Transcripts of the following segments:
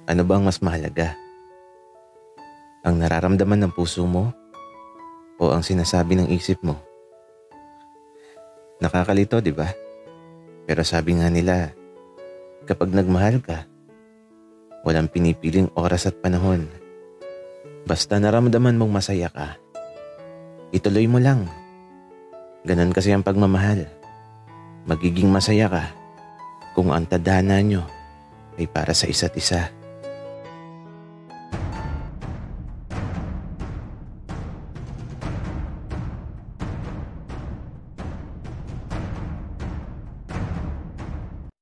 Ano ba ang mas mahalaga? Ang nararamdaman ng puso mo o ang sinasabi ng isip mo? Nakakalito, di ba? Pero sabi nga nila, kapag nagmahal ka, walang pinipiling oras at panahon. Basta naramdaman mong masaya ka, ituloy mo lang. Ganon kasi ang pagmamahal. Magiging masaya ka kung ang tadhana nyo ay para sa isa't isa.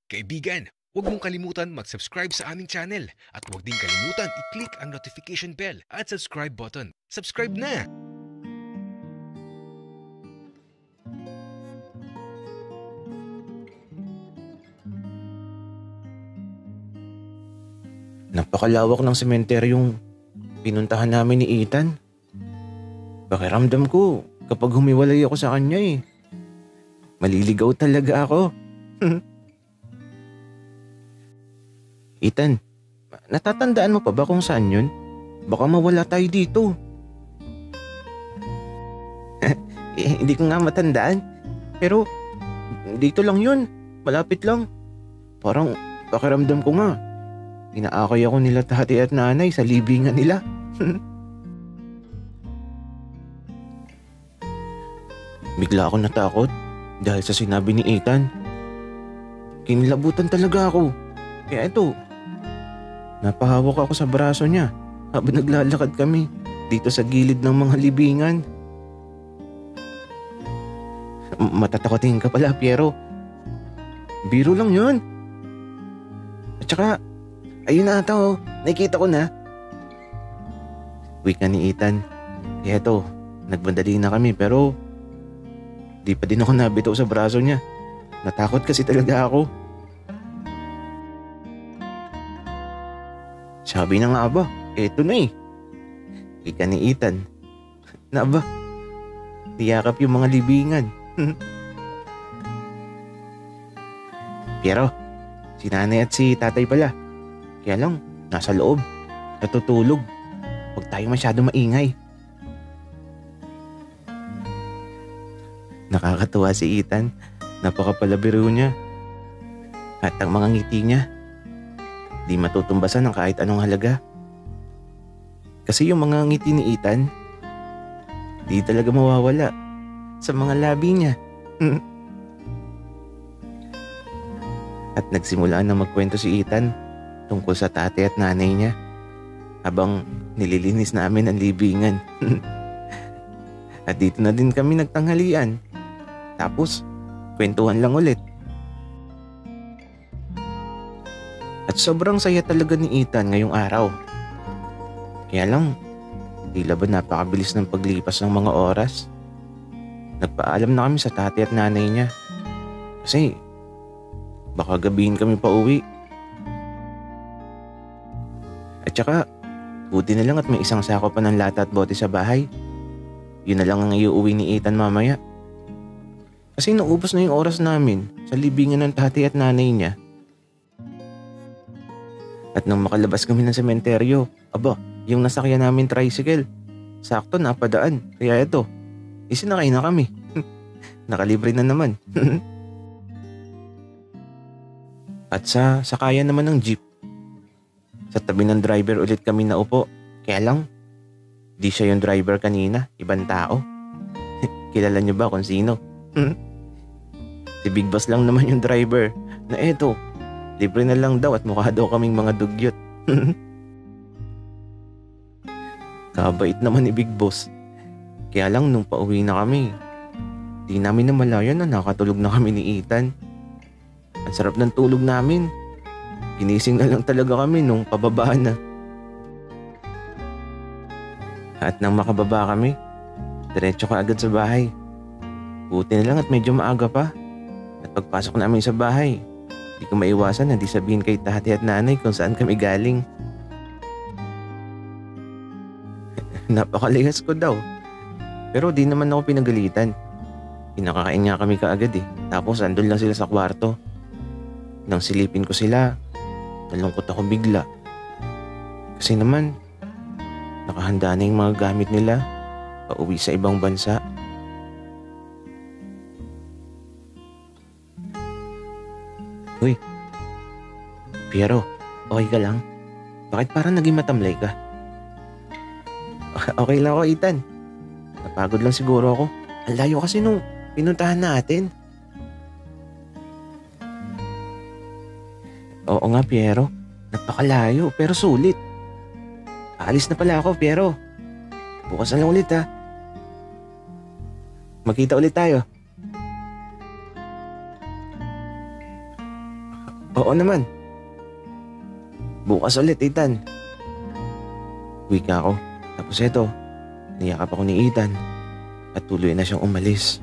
Kaibigan, huwag mong kalimutan mag-subscribe sa aming channel at huwag din kalimutan i-click ang notification bell at subscribe button. Subscribe na! Napakalawak ng sementeryong pinuntahan namin ni Ethan. Pakiramdam ko kapag humiwalay ako sa kanya maliligaw talaga ako. Ethan, natatandaan mo pa ba kung saan yun? Baka mawala tayo dito. Hindi ko nga matandaan. Pero dito lang yun. Malapit lang. Parang pakiramdam ko nga. Inaakay ako nila tatay at nanay sa libingan nila. Bigla ako natakot dahil sa sinabi ni Ethan. Kinilabutan talaga ako. Kaya ito, napahawak ako sa braso niya habang naglalakad kami dito sa gilid ng mga libingan. Matatakotin ka pala, Piero. Biro lang yun. At saka, ayun na ito, nakikita ko na. Wika ni Ethan. Kaya ito, nagbandali na kami pero di pa din ako nabitaw sa braso niya. Natakot kasi talaga ako. Sabi na nga ba, eto na Wika ni Ethan. Na ba, tiyakap yung mga libingan. Pero, si nanay at si tatay pala. Kaya lang, nasa loob, natutulog. Huwag tayo masyado maingay. Nakakatuwa si Ethan. Napakapalabiro niya. At ang mga ngiti niya, di matutumbasan ng kahit anong halaga. Kasi yung mga ngiti ni Ethan, di talaga mawawala sa mga labi niya. At nagsimula na magkwento si Ethan tungkol sa tatay at nanay niya habang nililinis namin ang libingan. At dito na din kami nagtanghalian. Tapos, kwentuhan lang ulit. At sobrang saya talaga ni Ethan ngayong araw. Kaya lang, tila ba napakabilis ng paglipas ng mga oras. Nagpaalam na kami sa tatay at nanay niya. Kasi, baka gabihin kami pa uwi. At saka, buti na lang at may isang sako pa ng lata at bote sa bahay. Yun na lang ang iuuwi ni Ethan mamaya. Kasi naubos na yung oras namin sa libingan ng tatay at nanay niya. At nang makalabas kami ng sementeryo, aba, yung nasakyan namin tricycle, sakto napadaan. Kaya ito, isinakay na kami. Nakalibre na naman. At sa sakayan naman ng jeep, sa tabi ng driver ulit kami naupo. Kaya lang, di siya yung driver kanina, ibang tao. Kilala niyo ba kung sino? Si Big Boss lang naman yung driver na eto, libre na lang daw at mukha daw kaming mga dugyot. Kabait naman ni Big Boss. Kaya lang nung pauwi na kami, di namin namalayan na nakatulog na kami ni Ethan. Ang sarap ng tulog namin. Ginising na lang talaga kami nung pababa na. At nang makababa kami, diretso ka agad sa bahay. Buti na lang at medyo maaga pa. At pagpasok namin sa bahay, di ko maiwasan na di sabihin kay tatay at nanay kung saan kami galing. Napakalihas ko daw. Pero di naman ako pinagalitan. Pinakakain nga kami kaagad Tapos andun lang sila sa kwarto. Nang silipin ko sila, nalungkot ako bigla. Kasi naman, nakahanda na yung mga gamit nila pauwi sa ibang bansa. Uy, Piero, okay ka lang? Bakit parang naging matamlay ka? Okay lang ako, Ethan. Napagod lang siguro ako. Ang layo kasi nung pinuntahan natin. Oo nga, Piero. Napakalayo pero sulit. Aalis na pala ako, Piero. Bukas na lang ulit ha. Magkita ulit tayo. Oo naman. Bukas ulit, Ethan. Uwi ka ako. Tapos eto, niyakap ako ni Ethan at tuloy na siyang umalis.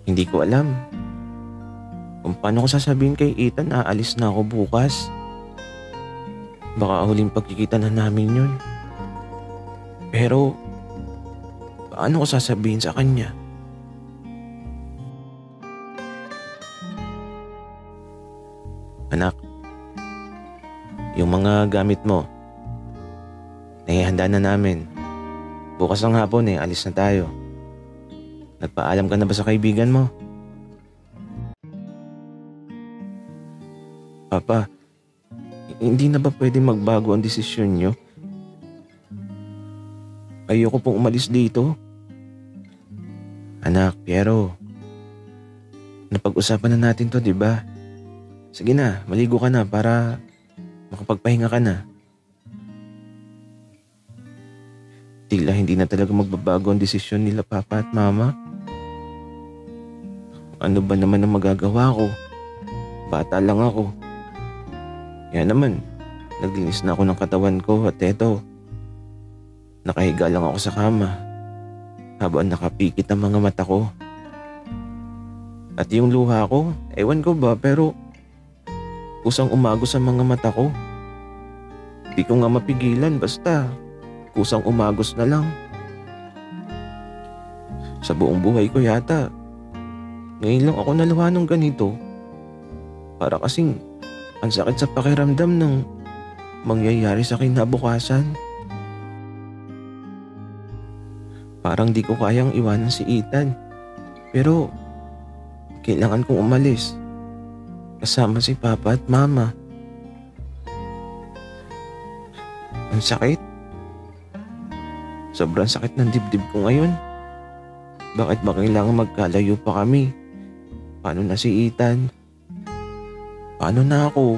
Hindi ko alam kung paano ko sasabihin kay Ethan na aalis na ako bukas. Baka huling pagkikita na namin yun. Pero, paano ko sasabihin sa kanya? Anak, yung mga gamit mo, naihanda na namin. Bukas ng hapon alis na tayo. Nagpaalam ka na ba sa kaibigan mo? Papa, hindi na ba pwede magbago ang desisyon nyo? Ayoko pong umalis dito. Anak, Piero, napag-usapan na natin to, di ba? Sige na, maligo ka na para makapagpahinga ka na. Tila hindi na talaga magbabago ang desisyon nila Papa at Mama. Ano ba naman ang magagawa ko? Bata lang ako. Kaya naman, naglinis na ako ng katawan ko at eto, nakahiga lang ako sa kama habang nakapikit ang mga mata ko. At yung luha ko, ewan ko ba pero kusang umagos sa mga mata ko. Di ko nga mapigilan basta kusang umagos na lang. Sa buong buhay ko yata, ngayon lang ako naluha ng ganito. Para kasing ang sakit sa pakiramdam ng mangyayari sa kinabukasan. Parang di ko kayang iwanan si Ethan. Pero kailangan kong umalis kasama si Papa at Mama. Ang sakit. Sobrang sakit ng dibdib ko ngayon. Bakit ba kailangan magkalayo pa kami? Paano na si Ethan? Paano na ako?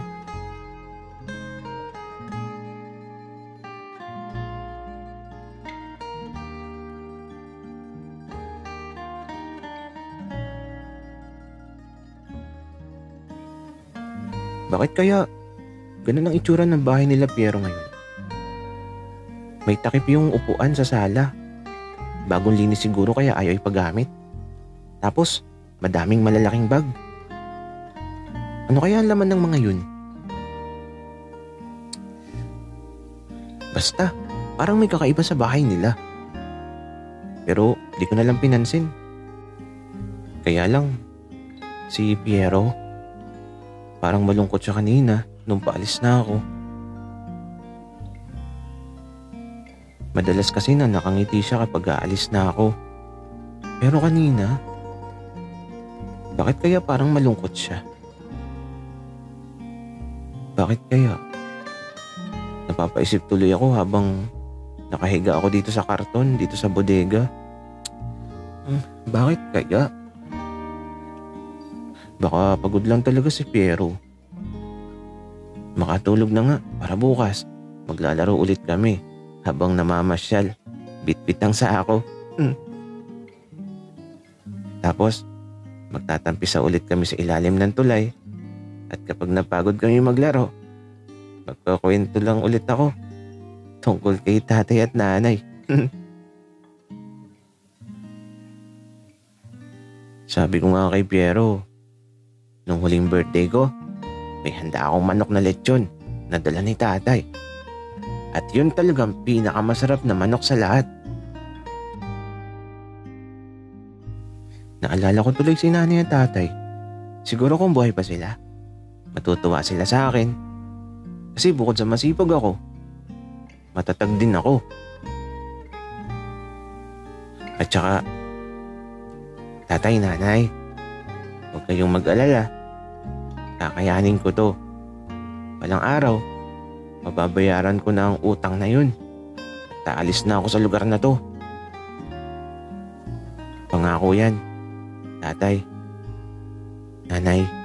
Bakit kaya ganun ang itsura ng bahay nila Piero ngayon? May takip yung upuan sa sala. Bagong linis siguro kaya ayaw ipagamit. Tapos, madaming malalaking bag. Ano kaya ang laman ng mga yun? Basta, parang may kakaiba sa bahay nila. Pero di ko na lang pinansin. Kaya lang, si Piero, parang malungkot siya kanina nung paalis na ako. Madalas kasi na nakangiti siya kapag aalis na ako. Pero kanina, bakit kaya parang malungkot siya? Bakit kaya? Napapaisip tuloy ako habang nakahiga ako dito sa karton, dito sa bodega. Bakit kaya? Baka pagod lang talaga si Piero. Makatulog na nga para bukas maglalaro ulit kami habang namamasyal. Bit-bit ang sa ako. Tapos magtatampisa ulit kami sa ilalim ng tulay. At kapag napagod kami maglaro, magkakwento lang ulit ako tungkol kay tatay at nanay. Sabi ko nga kay Piero, nung huling birthday ko, may handa akong manok na lechon na dala ni tatay. At yun talagang pinakamasarap na manok sa lahat. Naalala ko tuloy si nanay at tatay. Siguro kung buhay pa sila. Matutuwa sila sa akin. Kasi bukod sa masipag ako, matatag din ako. At saka, tatay, nanay, huwag kayong mag-alala. Kakayanin ko to. Walang araw, mababayaran ko na ang utang na yun. Taalis na ako sa lugar na to. Pangako yan, tatay, nanay.